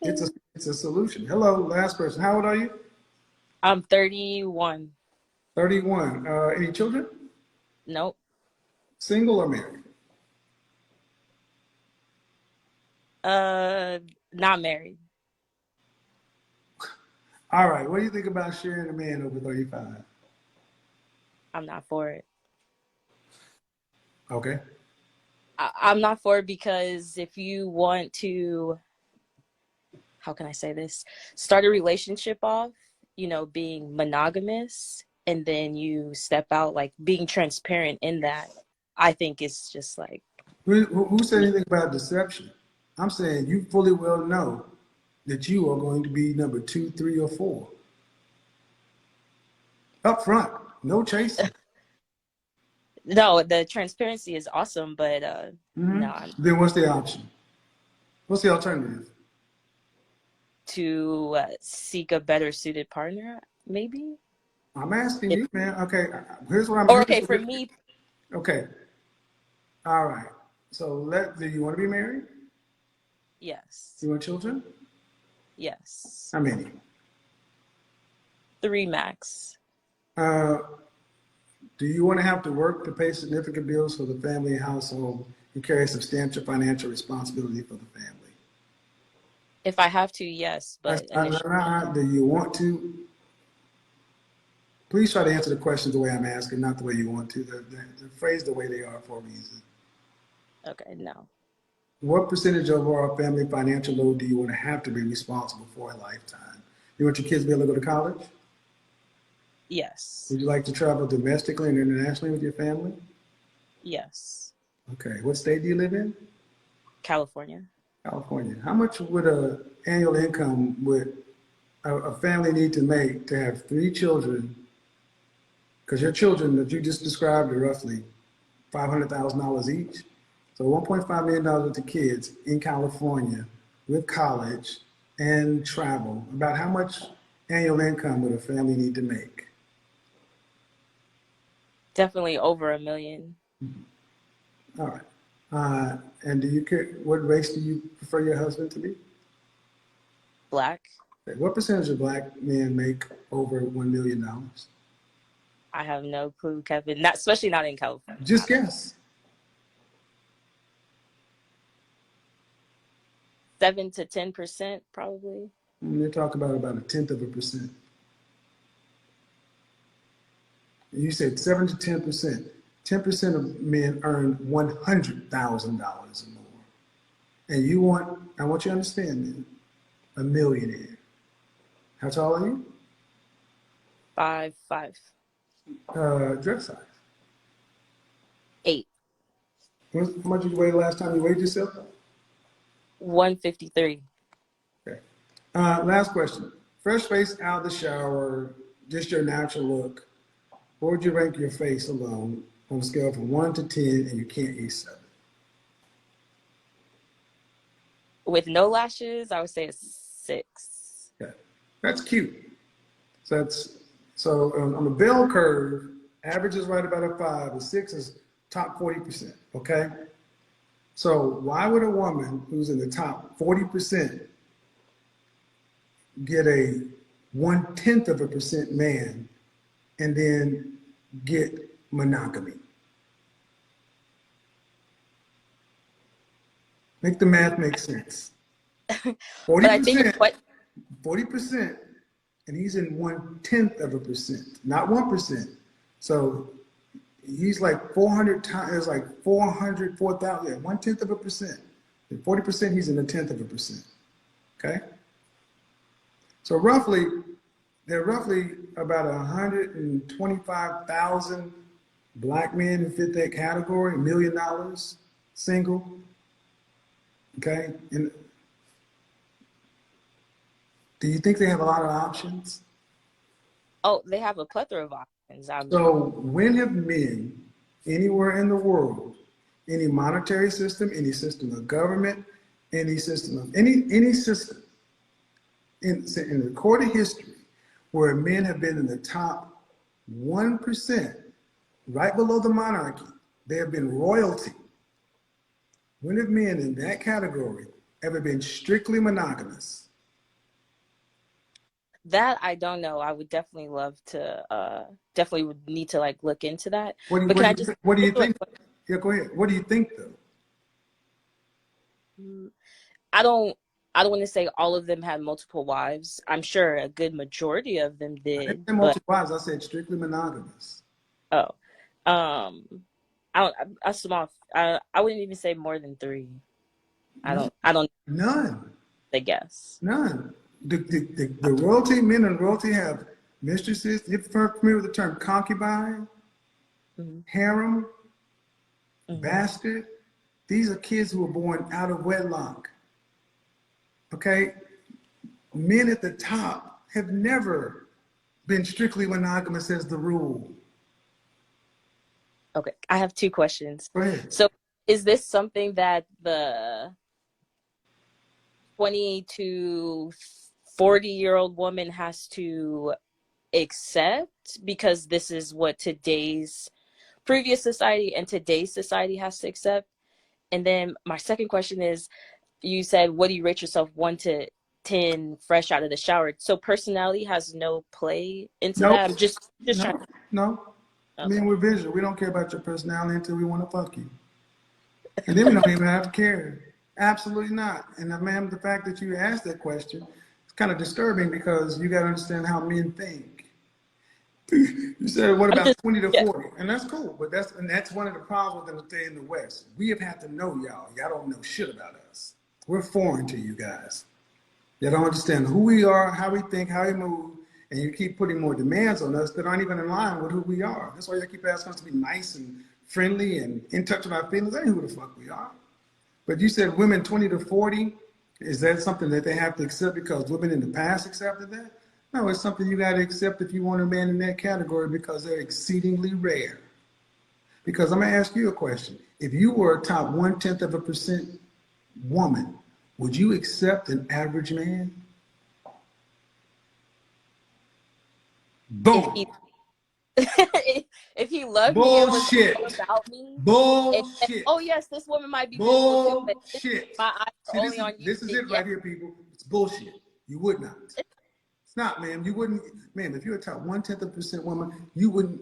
It's a solution. Hello, last person. How old are you? I'm 31. 31. Any children? Nope. Single or married? Uh, Not married. All right. What do you think about sharing a man over 35? I'm not for it. Okay. I'm not for it because if you want to, how can I say this? Start a relationship off, being monogamous, and then you step out, like being transparent in that, I think it's just like, Who said anything about deception? I'm saying you fully well know that you are going to be number 2, 3, or 4. Up front. No chasing. no, the transparency is awesome, but no, Then what's the option? What's the alternative? to seek a better suited partner, maybe. I'm asking If, you, man. Okay. Here's what I'm. or okay, for me, Okay. All right. So do you want to be married? yes, You want children? yes, How many? 3 max. Uh, do you want to have to work to pay significant bills for the family and household and carry substantial financial responsibility for the family? If I have to, yes, but initially, Do you want to? Please try to answer the questions the way I'm asking, not the way you want to. They're phrased the way they are for a reason. okay, no. What percentage of our family financial load do you want to have to be responsible for a lifetime? You want your kids to be able to go to college? Yes, Would you like to travel domestically and internationally with your family? yes. Okay. What state do you live in? California. California. How much would a annual income would a family need to make to have 3 children? Because your children that you just described are roughly $500,000 each. So $1.5 million with the kids in California with college and travel. About how much annual income would a family need to make? Definitely over $1 million. All right. And do you care, what race do you prefer your husband to be? Black. Okay. What percentage of black men make over $1 million? I have no clue, Kevin. Not especially not in California. Just guess. 7 to 10%, probably. They're talking about a tenth of a percent. You said 7 to 10%. 10% of men earn $100,000 or more. And I want you to understand then, a millionaire. How tall are you? 5'5". Dress size. 8. How much did you weigh the last time you weighed yourself? 153. Okay. Last question. Fresh face out of the shower, just your natural look. What would you rank your face alone on a scale from 1 to 10 and you can't eat 7? With no lashes, I would say a 6. Okay. That's cute. So on the bell curve, average is right about a 5, a 6 is top 40%. Okay. So why would a woman who's in the top 40% get a 1/10 of a percent man and then get monogamy? Make the math make sense. But I think 40%, and he's in 1/10 of a percent, not 1%. So he's like 400 times, it's like 400, 4,000, yeah, 1/10 of a percent. And 40%, he's in a tenth of a percent. Okay? So there are roughly about 125,000 black men who fit that category, $1 million single. Okay? And do you think they have a lot of options? oh, they have a plethora of options. So when have men anywhere in the world, any monetary system, any system of government, any system of any system in recorded history where men have been in the top 1%, right below the monarchy, they have been royalty. When have men in that category ever been strictly monogamous? That I don't know. I would definitely love to, definitely would need to like look into that. What do you, But what can do I you, just what do you ask you a think? Yeah, go ahead. What do you think though? question? I don't I don't want to say all of them had multiple wives. I'm sure a good majority of them I didn't did, say but multiple wives. I said strictly monogamous. oh, um, I don't. A small. I wouldn't even say more than three. No, I don't. none, I guess. none. The royalty, men in royalty have mistresses. If you're familiar with the term concubine, Hmm. harem, Hmm. bastard, these are kids who were born out of wedlock. Okay? Men at the top have never been strictly monogamous as the rule. Okay, I have two questions. Go ahead. So, is this something that the 20 to 40-year-old woman has to accept because this is what today's previous society and today's society has to accept? And then my second question is, you said, what do you rate yourself 1 to 10 fresh out of the shower? So personality has no play into Nope. that. I'm just trying. No, no. Okay. Men, we're visual. We don't care about your personality until we want to fuck you. And then we don't even have to care. Absolutely not. And ma'am, the fact that you asked that question is kind of disturbing because you got to understand how men think. You said, what I'm about just 20 to yeah. 40? And that's cool, but that's one of the problems with them stay in the West. We have had to know y'all. Y'all don't know shit about us. We're foreign to you guys. Y'all don't understand who we are, how we think, how we move, and you keep putting more demands on us that aren't even in line with who we are. That's why you keep asking us to be nice and friendly and in touch with our feelings. That ain't who the fuck we are. But you said women 20 to 40. Is that something that they have to accept because women in the past accepted that? No, it's something you got to accept if you want a man in that category because they're exceedingly rare. Because I'm going to ask you a question. If you were a top 1/10% woman, would you accept an average man? If Boom. he if he loved me and was all Bullshit. about me, and Bullshit. oh yes, this woman might be visual too, but Bullshit. my eyes are See, only on you. this is Then it yeah, right here, people. It's bullshit. You would not. It's not, ma'am. You wouldn't, ma'am. If you're a top 1/10% woman, you wouldn't.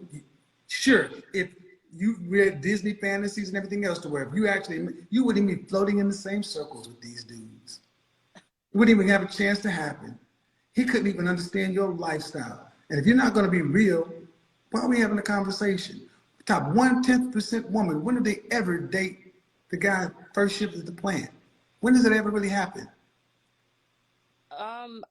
Sure, if you read Disney fantasies and everything else to where if you actually, you wouldn't even be floating in the same circles with these dudes. It wouldn't even have a chance to happen. He couldn't even understand your lifestyle. And if you're not going to be real, why are we having a conversation? Top 1/10% woman. When did they ever date the guy first shift at the plant? When does it ever really happen? um,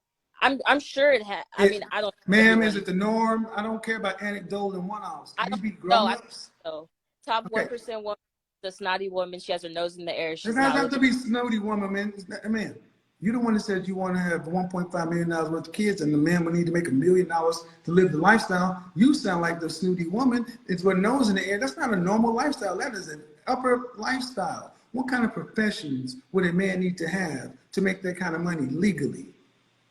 I'm sure it had. I mean, It, I don't know ma'am, is everyone. it the norm? I don't care about anecdotal and one-offs. I Can we don't be know. I grown-ups? don't know. Top Okay. 1% woman, the snotty woman. She has her nose in the air. It She's has not not to looking. be snooty woman, man. Man, you the one that said you want to have $1.5 million worth of kids, and the man would need to make $1 million to live the lifestyle. You sound like the snooty woman. It's with nose in the air. That's not a normal lifestyle. That is an upper lifestyle. What kind of professions would a man need to have to make that kind of money legally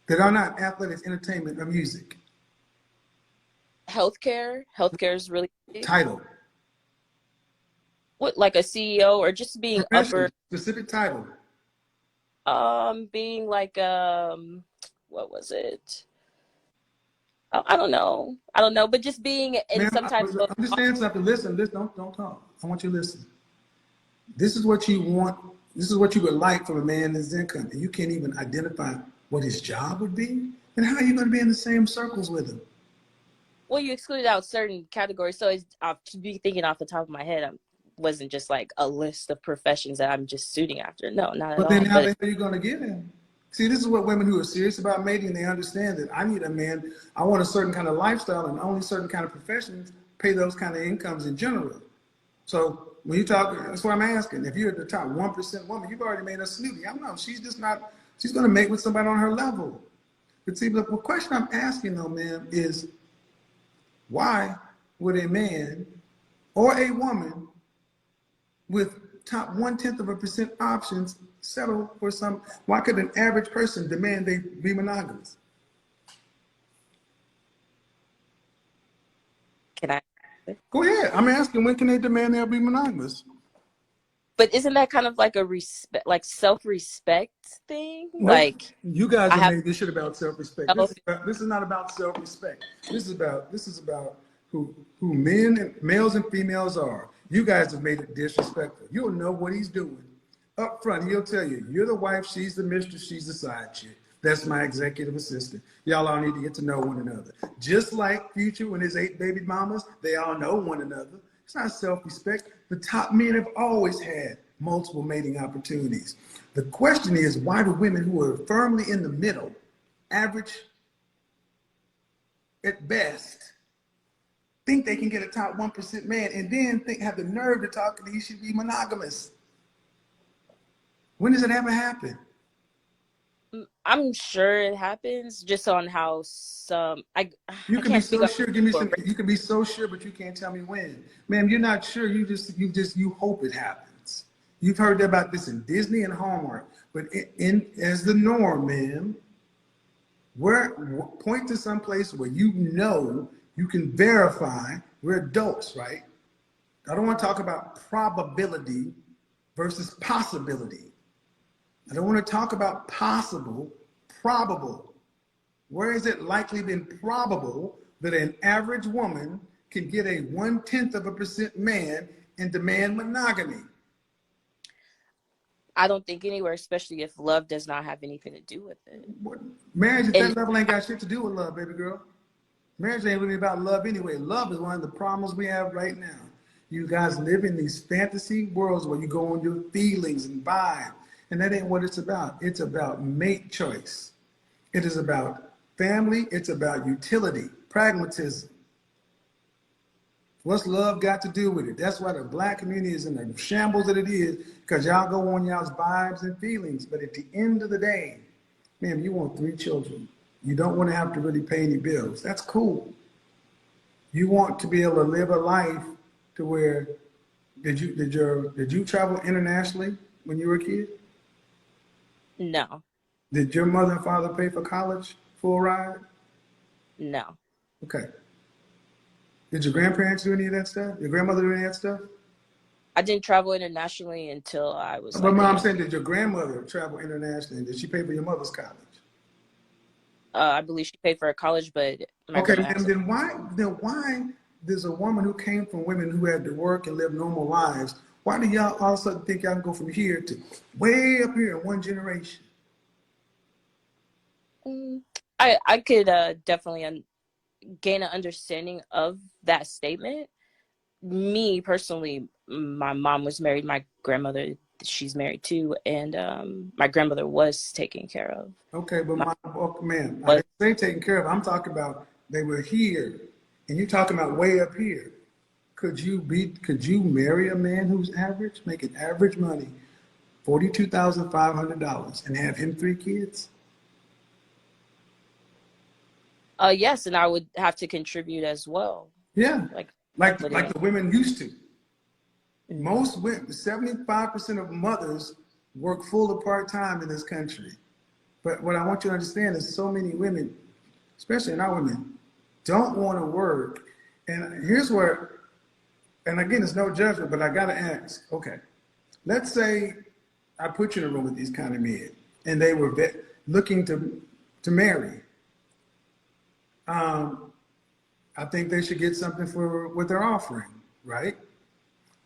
that are not athletics, entertainment, or music? Healthcare is really big. Title, What, like a CEO or just being upper, profession, specific title. being like what was it? I don't know. I don't know, but just being in Ma'am, some type of I'm just saying something. Listen, don't talk. I want you to listen. This is what you want. This is what you would like from a man in his income. And you can't even identify what his job would be. Then how are you going to be in the same circles with him? well, you excluded out certain categories, so it's I'll be thinking off the top of my head. I wasn't just like a list of professions that I'm just suiting after. No, not at But then all. how the But hell are you going to get him? See, this is what women who are serious about mating, they understand that I need a man. I want a certain kind of lifestyle and only certain kind of professions pay those kind of incomes in general. So when you talk, that's what I'm asking. If you're at the top 1% woman, you've already made her snooty. I don't know. She's just not, she's going to mate with somebody on her level. But see, the question I'm asking though, ma'am, is why would a man or a woman with top 1/10% options settle for some? Why could an average person demand they be monogamous? can I? Go ahead. I'm asking when can they demand they'll be monogamous? But isn't that kind of like a respect, like self-respect thing? Nope. Like You guys I have have made this shit about self-respect. self. This is not about self-respect. This is about who men and males and females are. You guys have made it disrespectful. You'll know what he's doing. Up front, he'll tell you, you're the wife, she's the mistress, she's the side chick. That's my executive assistant. Y'all all need to get to know one another. Just like Future when his 8 baby mamas, they all know one another. It's not self-respect. The top men have always had multiple mating opportunities. The question is, why do women who are firmly in the middle, average at best, think they can get a top 1% man and then have the nerve to talk that he should be monogamous? When does it ever happen? I'm sure it happens just on how some You I can be can't speak so on sure. Give me for some. You can be so sure, but you can't tell me when. Ma'am, you're not sure. You hope it happens. You've heard about this in Disney and Hallmark, but as the norm, ma'am, point to some place where you know you can verify. We're adults, right? I don't want to talk about probability versus possibility. I don't want to talk about possible, probable. Where is it likely been probable that an average woman can get a 0.1% man and demand monogamy? I don't think anywhere, especially if love does not have anything to do with it. Marriage at And that level ain't got shit to do with love, baby girl. Marriage ain't really about love anyway. Love is one of the problems we have right now. You guys live in these fantasy worlds where you go on your feelings and vibe, and that ain't what it's about. It's about mate choice. It is about family. It's about utility, pragmatism. What's love got to do with it? That's why the black community is in the shambles that it is, because y'all go on y'all's vibes and feelings. But at the end of the day, man, you want 3 children. You don't want to have to really pay any bills. That's cool. You want to be able to live a life to where did you travel internationally when you were a kid? no, Did your mother and father pay for college full ride? no. Okay. Did your grandparents do any of that stuff? Your grandmother do any of that stuff? I didn't travel internationally until I was But like a mom young. saying, did your grandmother travel internationally? Did she pay for your mother's college? I believe she paid for her college, but my Okay, grandma ma'am, also. then why does a woman who came from women who had to work and live normal lives, why do y'all all of a sudden think y'all can go from here to way up here in one generation? Mm, I could definitely gain an understanding of that statement. Me personally, my mom was married. My grandmother, she's married too, and my grandmother was taken care of. Okay, but My man, I was didn't say taken care of. I'm talking about they were here, and you're talking about way up here. Could you marry a man who's average, making average money, $42,500, and have him 3 kids? yes, and I would have to contribute as well, Yeah, like like splitting it. the women used to. Mhm. Most women, 75% of mothers work full or part time in this country. But what I want you to understand is so many women, especially in our women, don't want to work. And here's where, and again, it's no judgment, but I got to ask, okay, let's say I put you in a room with these kind of men and they were looking to marry. Um, I think they should get something for what they're offering, right?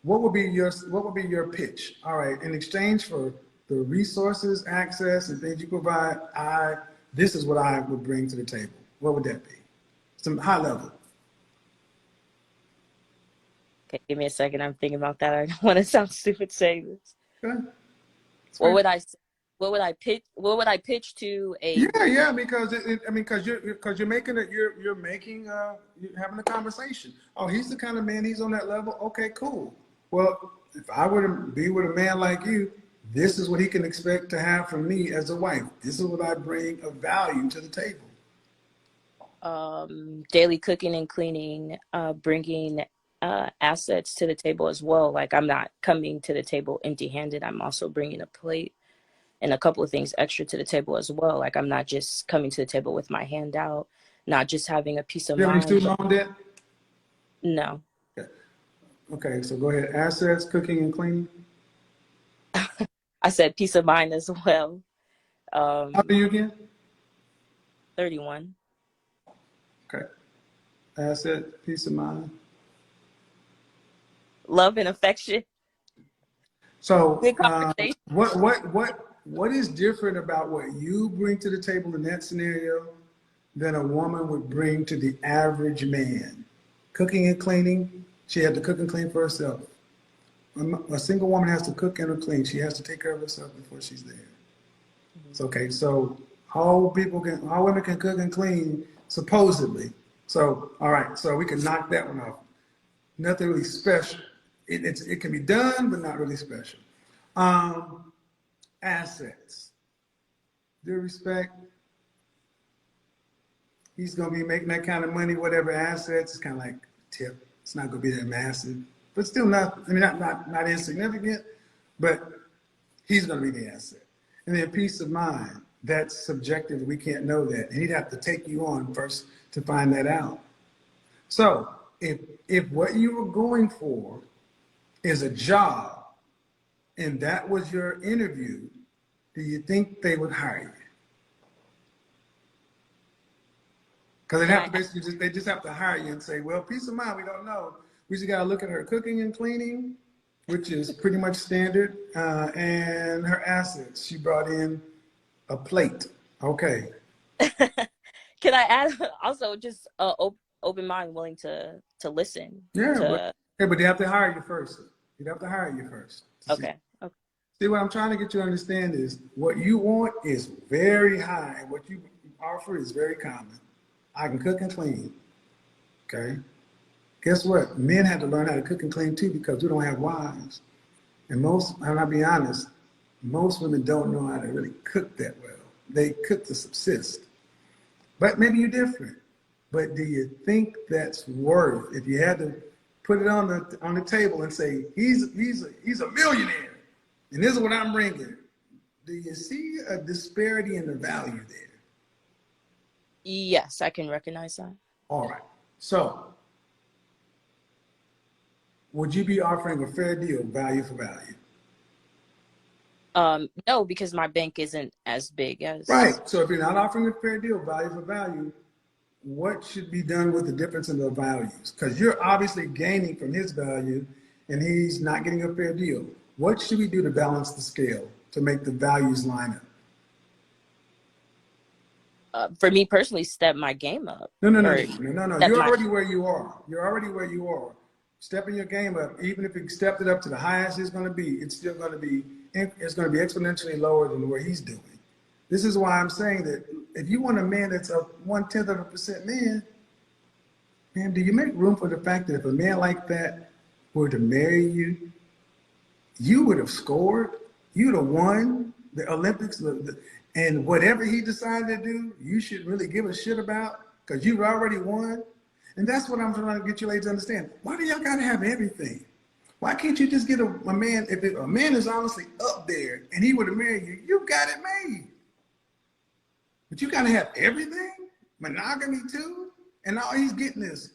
What would be your pitch? All right, in exchange for the resources, access, and things you provide, this is what I would bring to the table. What would that be? Some high level. Okay, give me a second. I'm thinking about that. I don't want to sound stupid saying this. Okay. What would I say? What would I pitch? What would I pitch to a? Yeah, because I mean, because you're making it, you're having a conversation. Oh, he's the kind of man. He's on that level. Okay, cool. Well, if I were to be with a man like you, this is what he can expect to have from me as a wife. This is what I bring of value to the table. Daily cooking and cleaning, bringing assets to the table as well. Like I'm not coming to the table empty-handed. I'm also bringing a plate and a couple of things extra to the table as well. Like I'm not just coming to the table with my hand out, not just having a peace of Do you have any mind, student but loan debt? no. Okay, so go ahead. Assets, cooking and cleaning. I said peace of mind as well. How old are you again? 31. Okay. Asset, peace of mind. Love and affection. So, Good conversation. what is different about what you bring to the table in that scenario than a woman would bring to the average man? Cooking and cleaning, she had to cook and clean for herself. A single woman has to cook and clean. She has to take care of herself before she's there. It's okay. So all women can cook and clean supposedly. So all right. So we can knock that one off. Nothing really special. It can be done, but not really special. Assets. Due respect. He's going to be making that kind of money, whatever assets. It's kind of like tip. It's not going to be that massive, but still not. I mean, not insignificant, but he's going to be the asset. And then peace of mind. That's subjective. We can't know that, and he'd have to take you on first to find that out. So if what you were going for is a job, and that was your interview, do you think they would hire you? Because they have to basically they just have to hire you and say, well, peace of mind, we don't know. We just got to look at her cooking and cleaning, which is pretty much standard, and her assets. She brought in a plate. Okay. Can I add also just open mind, willing to listen? Yeah, but they have to hire you first. You'd have to hire you first. Okay. See, what I'm trying to get you to understand is what you want is very high. What you offer is very common. I can cook and clean. Okay. Guess what? Men had to learn how to cook and clean too because we don't have wives. And I'll be honest, most women don't know how to really cook that well. They cook to subsist. But maybe you're different. But do you think that's worth, if you had to put it on the table and say, he's a millionaire, and this is what I'm bringing, do you see a disparity in the value there? Yes, I can recognize that. All right. So, would you be offering a fair deal, value for value? No, because my bank isn't as big as. Right. So if you're not offering a fair deal, value for value, what should be done with the difference in the values? Because you're obviously gaining from his value and he's not getting a fair deal. What should we do to balance the scale to make the values line up? For me personally, step my game up. No. You're already where you are. You're already where you are. Stepping your game up, even if you stepped it up to the highest it's going to be, it's going to be exponentially lower than where he's doing. This is why I'm saying that if you want a man that's a 0.1% man, do you make room for the fact that if a man like that were to marry you, you would have scored, you'd have won the Olympics, and whatever he decided to do, you should really give a shit about because you've already won. And that's what I'm trying to get you ladies to understand. Why do y'all gotta have everything? Why can't you just get a man, if a man is honestly up there and he would have married you, you got it made. But you gotta have everything? Monogamy too? And all he's getting is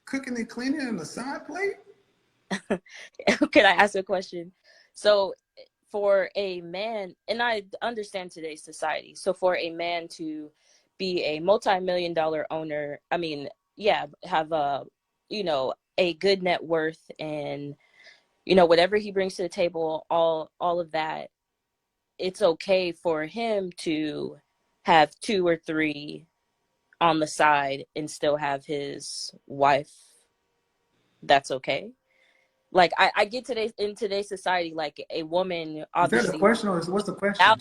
cooking and cleaning on the side plate? Can I ask a question? So for a man, and I understand today's society, so for a man to be a multi-million-dollar owner, I mean, yeah, have a good net worth and, whatever he brings to the table, all of that, it's okay for him to have 2 or 3 on the side and still have his wife. That's okay. Like I get in today's society, like a woman, obviously. Is that a question or what's the question?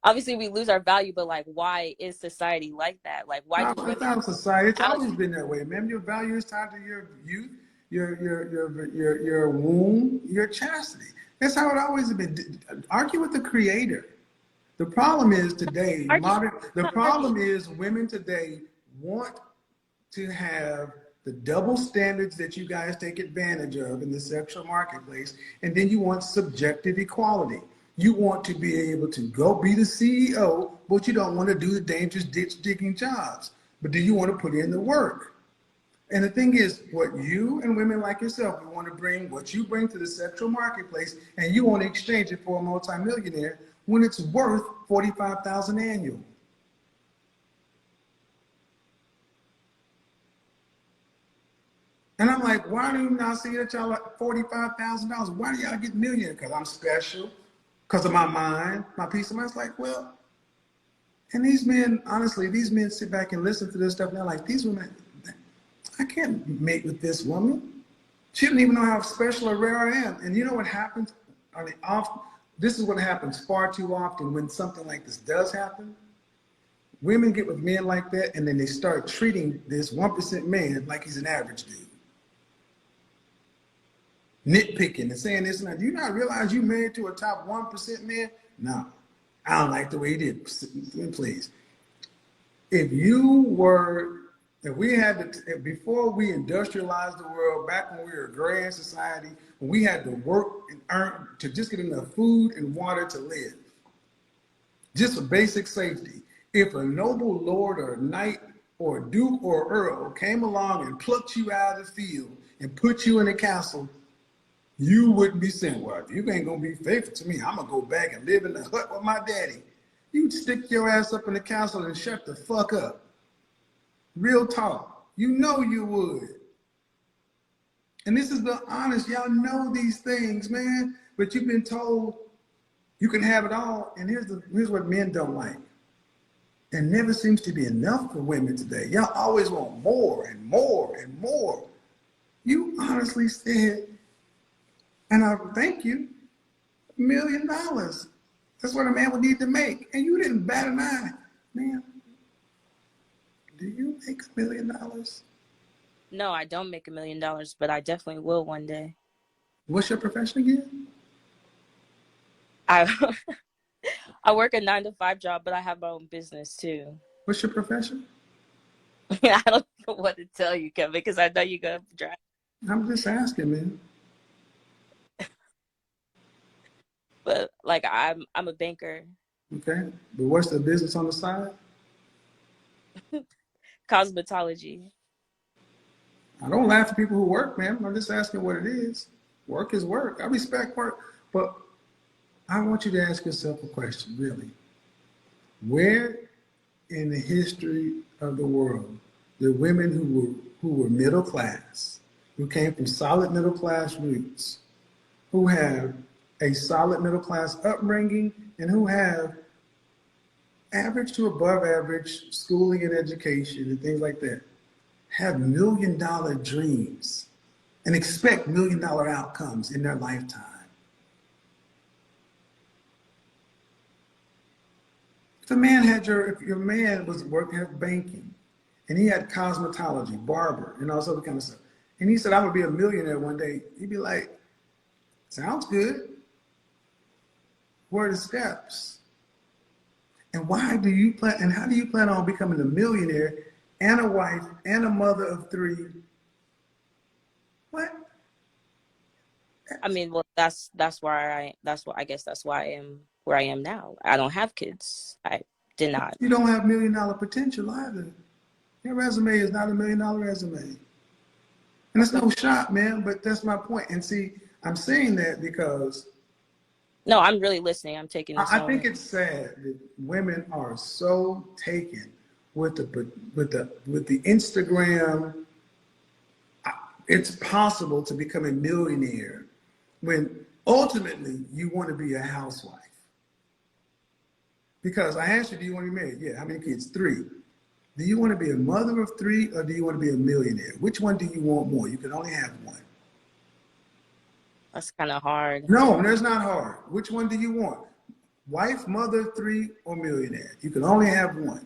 Obviously we lose our value, but like, why is society like that? Like, why do it's not society. It's always been that way, man. Your value is tied to your youth, your womb, your chastity. That's how it always has been. Argue with the creator. The problem is today, the problem is women today want to have the double standards that you guys take advantage of in the sexual marketplace, and then you want subjective equality. You want to be able to go be the CEO, but you don't want to do the dangerous ditch digging jobs. But do you want to put in the work? And the thing is, what you and women like yourself, we want to bring what you bring to the sexual marketplace, and you want to exchange it for a multimillionaire when it's worth 45,000 annual. And I'm like, why do you not see that y'all at $45,000? Why do y'all get millionaire? Because I'm special, because of my mind, my peace of mind. It's like, well, and these men, honestly, these men sit back and listen to this stuff, and they're like, these women, I can't mate with this woman. She didn't even know how special or rare I am. And you know what happens? I mean, this is what happens far too often when something like this does happen. Women get with men like that, and then they start treating this 1% man like he's an average dude. Nitpicking and saying this and that. Do you not realize you married to a top 1% man? No, I don't like the way he did. Please. If we had to, before we industrialized the world, back when we were a agrarian society, when we had to work and earn to just get enough food and water to live, just for basic safety. If a noble lord or a knight or a duke or earl came along and plucked you out of the field and put you in a castle, you wouldn't be saying, well, if you ain't gonna be faithful to me, I'm gonna go back and live in the hut with my daddy. You'd stick your ass up in the castle and shut the fuck up. Real talk. You know you would. And this is the honest, y'all know these things, man, but you've been told you can have it all. And here's what men don't like. There never seems to be enough for women today. Y'all always want more and more and more. You honestly said, and I thank you, $1 million. That's what a man would need to make. And you didn't bat an eye. Man, do you make $1 million? No, I don't make $1 million, but I definitely will one day. What's your profession again? I I work a 9-to-5 job, but I have my own business too. What's your profession? I don't know what to tell you, Kevin, because I know you're gonna drive. I'm just asking, man. But like I'm a banker. Okay, but what's the business on the side? Cosmetology. I don't laugh at people who work, man. I'm just asking what it is. Work is work. I respect work, but I want you to ask yourself a question, really. Where in the history of the world, the women who were middle class, who came from solid middle class roots, who have a solid middle class upbringing, and who have average to above average schooling and education and things like that, have $1 million dreams and expect $1 million outcomes in their lifetime? If your man was working at banking and he had cosmetology, barber, and all this other kind of stuff, and he said, I'm gonna be a millionaire one day, you'd be like, sounds good. What are the steps? And how do you plan on becoming a millionaire and a wife and a mother of 3? What? I mean, well, I guess that's why I am where I am now. I don't have kids. I did not. You don't have $1 million potential either. Your resume is not $1 million resume. And it's no shot, man, but that's my point. And see, I'm saying that because No, I'm really listening. I'm taking this. I think it's sad that women are so taken with the Instagram. It's possible to become a millionaire when ultimately you want to be a housewife. Because I asked you, do you want to be married? Yeah. How many kids? 3. Do you want to be a mother of 3 or do you want to be a millionaire? Which one do you want more? You can only have one. That's kind of hard. No, that's not hard. Which one do you want? Wife, mother, 3, or millionaire? You can only have one.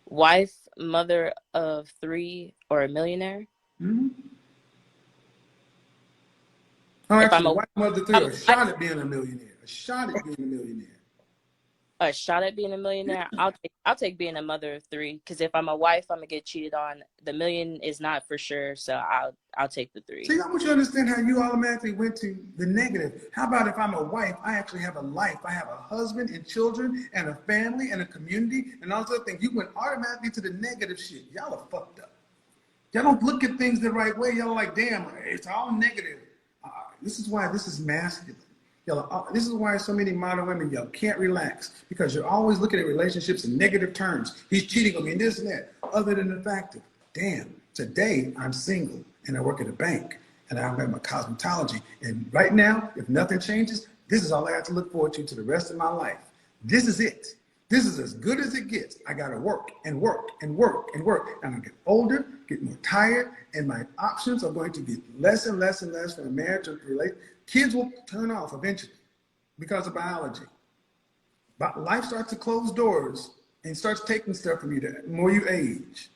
Wife, mother of 3, or a millionaire? Mm-hmm. Oh, If actually, wife, mother, 3, a shot at being a millionaire. A shot at being a millionaire. a shot at being a millionaire, I'll take being a mother of three. Because if I'm a wife, I'm gonna get cheated on. The million is not for sure, so I'll take the three. See, I want you to understand how you automatically went to the negative. How about if I'm a wife, I actually have a life. I have a husband and children and a family and a community and all those other things. You went automatically to the negative shit. Y'all are fucked up. Y'all don't look at things the right way. Y'all are like, damn, it's all negative. This is why this is masculine. This is why so many modern women, y'all can't relax, because you're always looking at relationships in negative terms. He's cheating on me and this and that, other than the fact of, damn, today I'm single and I work at a bank and I have my cosmetology. And right now, if nothing changes, this is all I have to look forward to the rest of my life. This is it. This is as good as it gets. I gotta work and work and work and work. And I get older, get more tired, and my options are going to get less and less and less for a marriage or relate. Kids will turn off eventually because of biology. But life starts to close doors and starts taking stuff from you the more you age.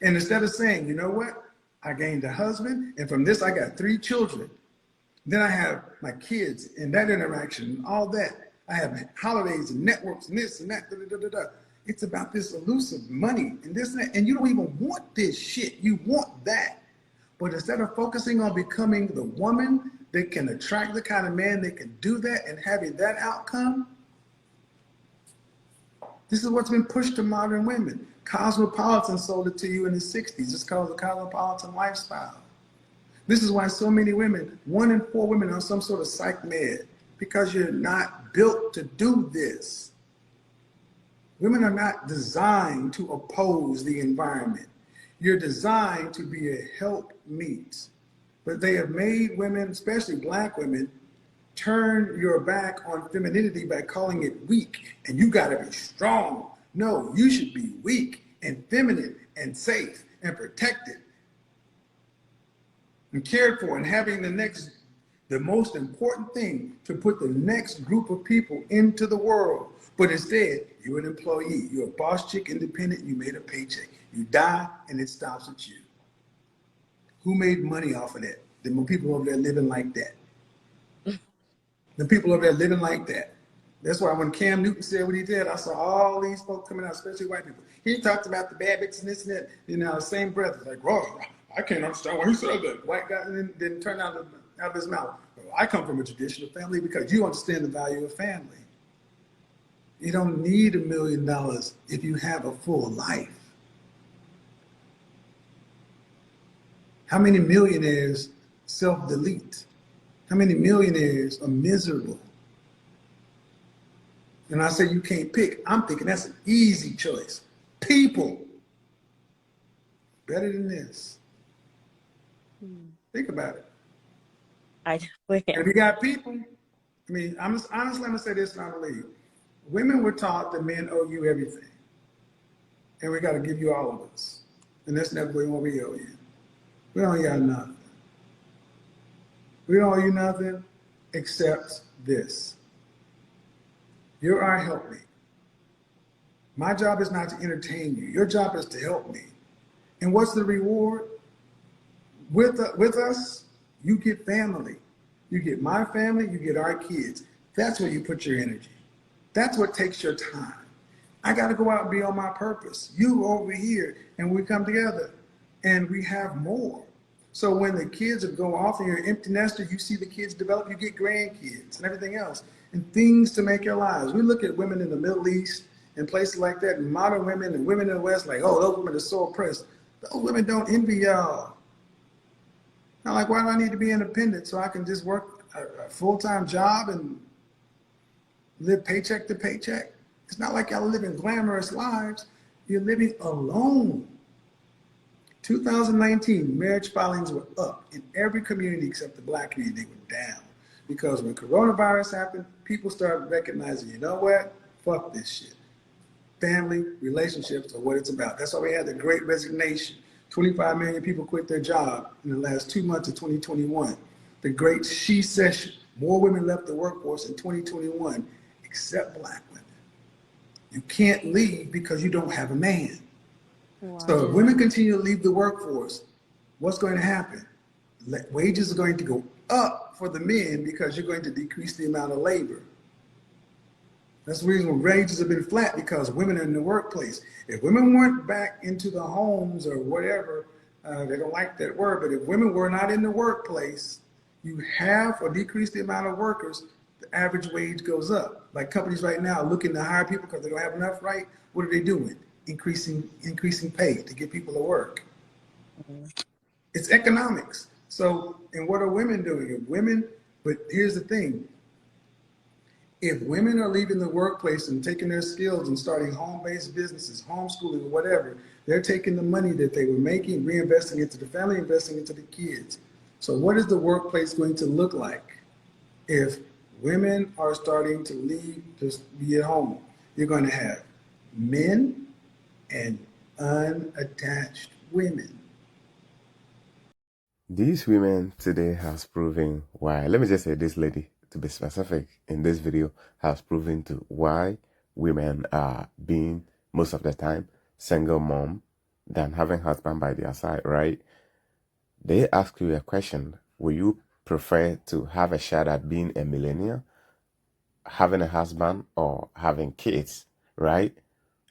And instead of saying, you know what? I gained a husband, and from this I got 3 children. Then I have my kids and that interaction and all that. I have holidays and networks and this and that. Da, da, da, da. It's about this elusive money and this and that. And you don't even want this shit. You want that. But instead of focusing on becoming the woman that can attract the kind of man that can do that and having that outcome, this is what's been pushed to modern women. Cosmopolitan sold it to you in the 60s. It's called the cosmopolitan lifestyle. This is why so many women, 1 in 4 women are on some sort of psych med, because you're not built to do this. Women are not designed to oppose the environment. You're designed to be a helpmeet. But they have made women, especially Black women, turn your back on femininity by calling it weak. And you gotta be strong. No, you should be weak and feminine and safe and protected and cared for, and having the most important thing, to put the next group of people into the world. But instead, you're an employee, you're a boss chick, independent, you made a paycheck. You die and it stops with you. Who made money off of that? The people over there living like that. The people over there living like that. That's why when Cam Newton said what he did, I saw all these folks coming out, especially white people. He talked about the bad bitches and this and that, you know, same breath. It's like, whoa, I can't understand why he said that. White guy didn't turn out of his mouth. Well, I come from a traditional family, because you understand the value of family. You don't need $1 million if you have a full life. How many millionaires self-delete? How many millionaires are miserable? And I say you can't pick. I'm thinking that's an easy choice. People. Better than this. Think about it. I definitely am. If you got people, I mean, honestly, I'm gonna say this, and I believe women were taught that men owe you everything, and we got to give you all of us, and that's never what we owe you. We don't owe you nothing. We don't owe you nothing except this. You're our helpmate. My job is not to entertain you. Your job is to help me. And what's the reward? With us, you get family. You get my family, you get our kids. That's where you put your energy. That's what takes your time. I got to go out and be on my purpose. You over here, and we come together, and we have more. So when the kids go off and you're an empty nester, you see the kids develop, you get grandkids and everything else, and things to make your lives. We look at women in the Middle East and places like that, and modern women and women in the West, like, oh, those women are so oppressed. Those women don't envy y'all. I'm like, why do I need to be independent so I can just work a full-time job and live paycheck to paycheck? It's not like y'all living glamorous lives. You're living alone. 2019, marriage filings were up in every community except the Black community. They were down. Because when coronavirus happened, people started recognizing, you know what? Fuck this shit. Family, relationships are what it's about. That's why we had the Great Resignation. 25 million people quit their job in the last 2 months of 2021. The Great She-Cession. More women left the workforce in 2021 except Black women. You can't leave because you don't have a man. Wow. So if women continue to leave the workforce, what's going to happen? Wages are going to go up for the men because you're going to decrease the amount of labor. That's the reason wages have been flat, because women are in the workplace. If women weren't back into the homes or whatever, they don't like that word, but if women were not in the workplace, you halve or decrease the amount of workers, the average wage goes up. Like companies right now looking to hire people because they don't have enough, right? What are they doing? Increasing pay to get people to work. Mhm. It's economics. So, and what are women doing? If women, but here's the thing, if women are leaving the workplace and taking their skills and starting home-based businesses, homeschooling, or whatever, they're taking the money that they were making, reinvesting into the family, investing into the kids. So what is the workplace going to look like if women are starting to leave to be at home? You're going to have men and unattached women. These women today has proven why, let me just say this lady, to be specific, in this video, has proven to why women are being, most of the time, single mom than having husband by their side, right? They ask you a question, will you prefer to have a shot at being a millionaire, having a husband, or having kids, right?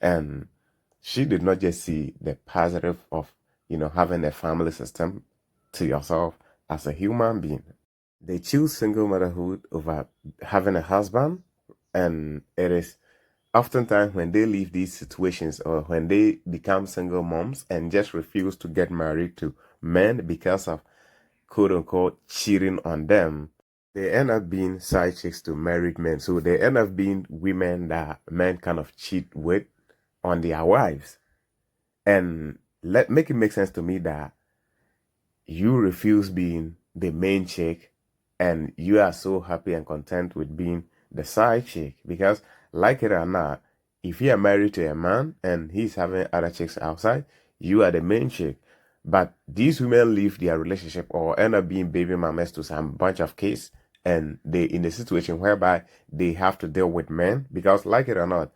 And she did not just see the positive of, having a family system to yourself as a human being. They choose single motherhood over having a husband, and it is oftentimes when they leave these situations or when they become single moms and just refuse to get married to men because of quote unquote cheating on them, they end up being side chicks to married men. So they end up being women that men kind of cheat with on their wives. And make it make sense to me that you refuse being the main chick and you are so happy and content with being the side chick, because like it or not, if you are married to a man and he's having other chicks outside, you are the main chick. But these women leave their relationship or end up being baby mamas to some bunch of kids, and they in a situation whereby they have to deal with men, because like it or not,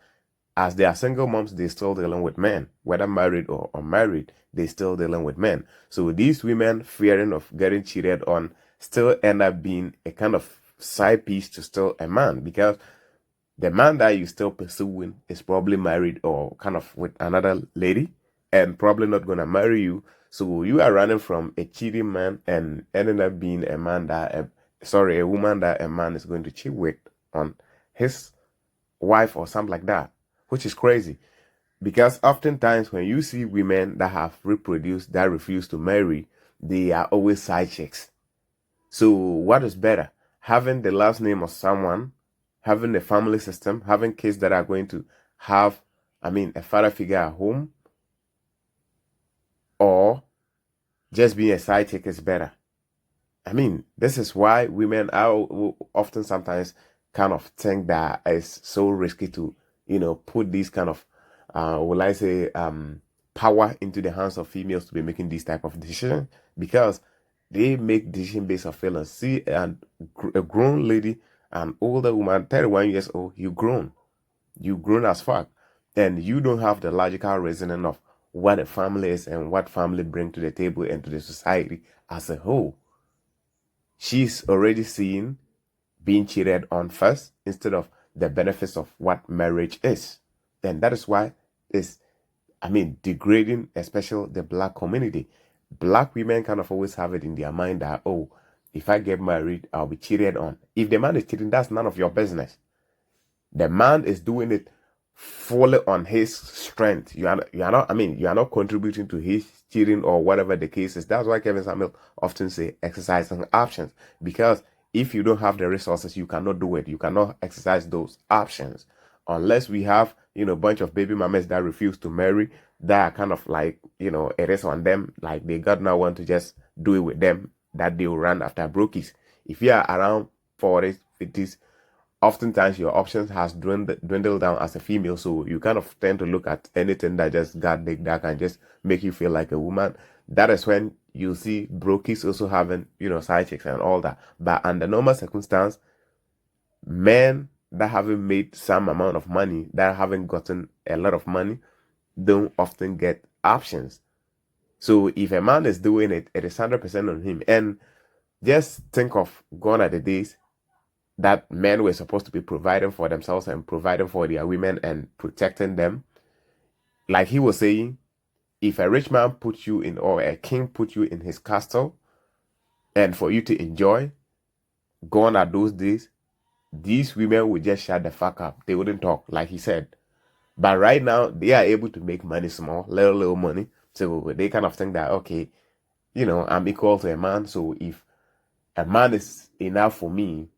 as they are single moms, they still dealing with men, whether married or unmarried, they still dealing with men. So these women fearing of getting cheated on still end up being a kind of side piece to still a man, because the man that you still pursuing is probably married or kind of with another lady and probably not gonna marry you. So you are running from a cheating man and ending up being a man that a woman that a man is going to cheat with on his wife or something like that, which is crazy. Because oftentimes when you see women that have reproduced that refuse to marry, they are always side chicks. So what is better? Having the last name of someone, having a family system, having kids that are going to have, a father figure at home, or just being a side chick is better. This is why women are often sometimes kind of think that it's so risky to, put these kind of, will I say, power into the hands of females to be making these type of decisions, because they make decision based on feelings. See, and a grown lady, an older woman, 31 years old, you grown as fuck, and you don't have the logical reasoning of what a family is and what family bring to the table and to the society as a whole. She's already seeing being cheated on first instead of the benefits of what marriage is. And that is why it's, degrading, especially the black community. Black women kind of always have it in their mind that, oh, if I get married, I'll be cheated on. If the man is cheating, that's none of your business. The man is doing it fully on his strength. You are not contributing to his cheating or whatever the case is. That's why Kevin Samuel often say exercising options, because if you don't have the resources, you cannot do it. You cannot exercise those options unless we have, a bunch of baby mamas that refuse to marry, that are kind of like, it is on them, like they got no one to just do it with them, that they will run after brokies. If you are around 40s, 50s, oftentimes your options has dwindled down as a female, so you kind of tend to look at anything that just got big that can just make you feel like a woman. That is when you see brokies also having, side chicks and all that. But under normal circumstance, men that haven't made some amount of money, that haven't gotten a lot of money, don't often get options. So if a man is doing it, it is 100% on him. And just think of gone are the days that men were supposed to be providing for themselves and providing for their women and protecting them. Like he was saying, if a rich man put you in, or a king put you in his castle, and for you to enjoy, gone are those days, these women would just shut the fuck up. They wouldn't talk, like he said. But right now, they are able to make money small, little money. So they kind of think that, okay, I'm equal to a man. So if a man is enough for me,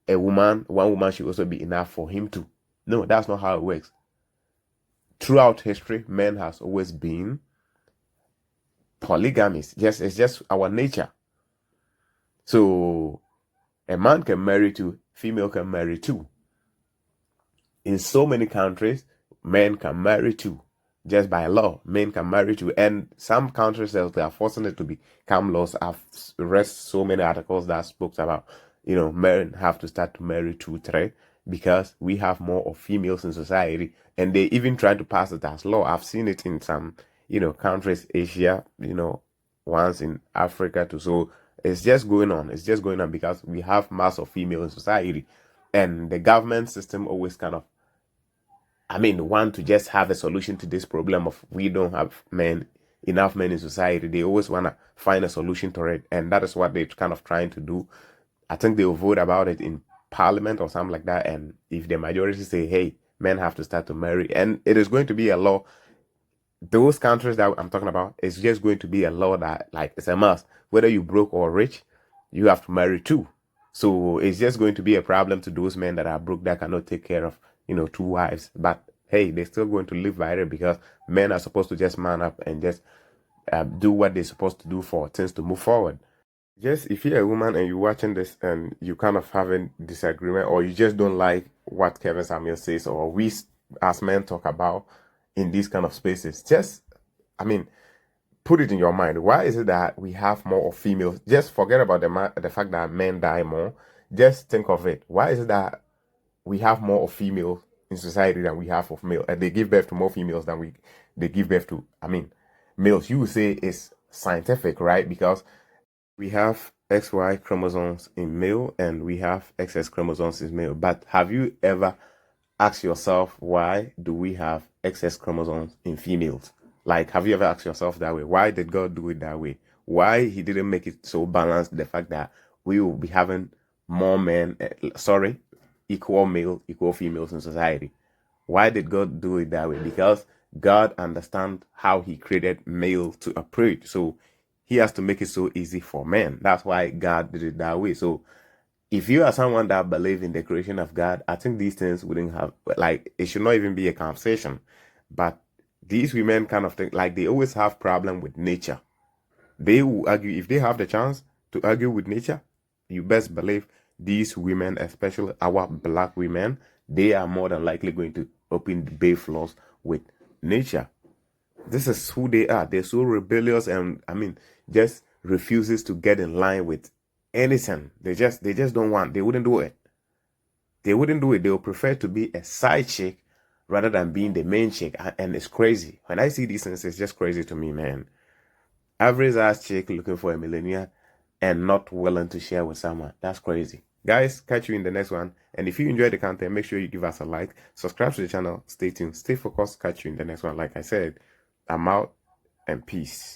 one woman should also be enough for him too. No, that's not how it works. Throughout history, men has always been polygamous. It's just our nature. So a man can marry two, female can marry two. In so many countries, men can marry two. Just by law, men can marry two. And some countries, they are forcing it to become laws. I've read so many articles that spoke about, men have to start to marry two, three, because we have more of females in society. And they even try to pass it as law. I've seen it in some, countries, Asia, once in Africa too. So it's just going on. It's just going on because we have mass of female in society. And the government system always kind of, want to just have a solution to this problem of we don't have enough men in society. They always want to find a solution to it. And that is what they're kind of trying to do. I think they'll vote about it in parliament or something like that. And if the majority say, hey, men have to start to marry, and it is going to be a law, those countries that I'm talking about, it's just going to be a law that, like, it's a must. Whether you broke or rich, you have to marry two. So it's just going to be a problem to those men that are broke, that cannot take care of, two wives. But hey, they're still going to live by it, because men are supposed to just man up and just do what they're supposed to do for things to move forward. Just if you're a woman and you're watching this and you kind of having disagreement, or you just don't like what Kevin Samuels says, or we as men talk about in these kind of spaces, just, put it in your mind. Why is it that we have more of females? Just forget about the fact that men die more. Just think of it. Why is it that we have more of females in society than we have of male, and they give birth to more females than they give birth to, males? You would say it's scientific, right? Because we have XY chromosomes in male and we have XX chromosomes in male. But have you ever asked yourself, why do we have XX chromosomes in females? Like, have you ever asked yourself that way? Why did God do it that way? Why he didn't make it so balanced, the fact that we will be having more men, equal male, equal females in society? Why did God do it that way? Because God understands how he created male to operate. So he has to make it so easy for men. That's why God did it that way. So if you are someone that believes in the creation of God, I think these things wouldn't have, like, it should not even be a conversation. But these women kind of think, like, they always have problem with nature. They will argue, if they have the chance to argue with nature, you best believe these women, especially our black women, they are more than likely going to open the bay floors with nature. This is who they are. They're so rebellious and, just refuses to get in line with anything. They just don't want. They wouldn't do it. They wouldn't do it. They would prefer to be a side chick rather than being the main chick. And it's crazy. When I see these things, it's just crazy to me, man. Average ass chick looking for a millionaire and not willing to share with someone. That's crazy. Guys, catch you in the next one. And if you enjoyed the content, make sure you give us a like, subscribe to the channel, stay tuned, stay focused, catch you in the next one. Like I said, I'm out, and peace.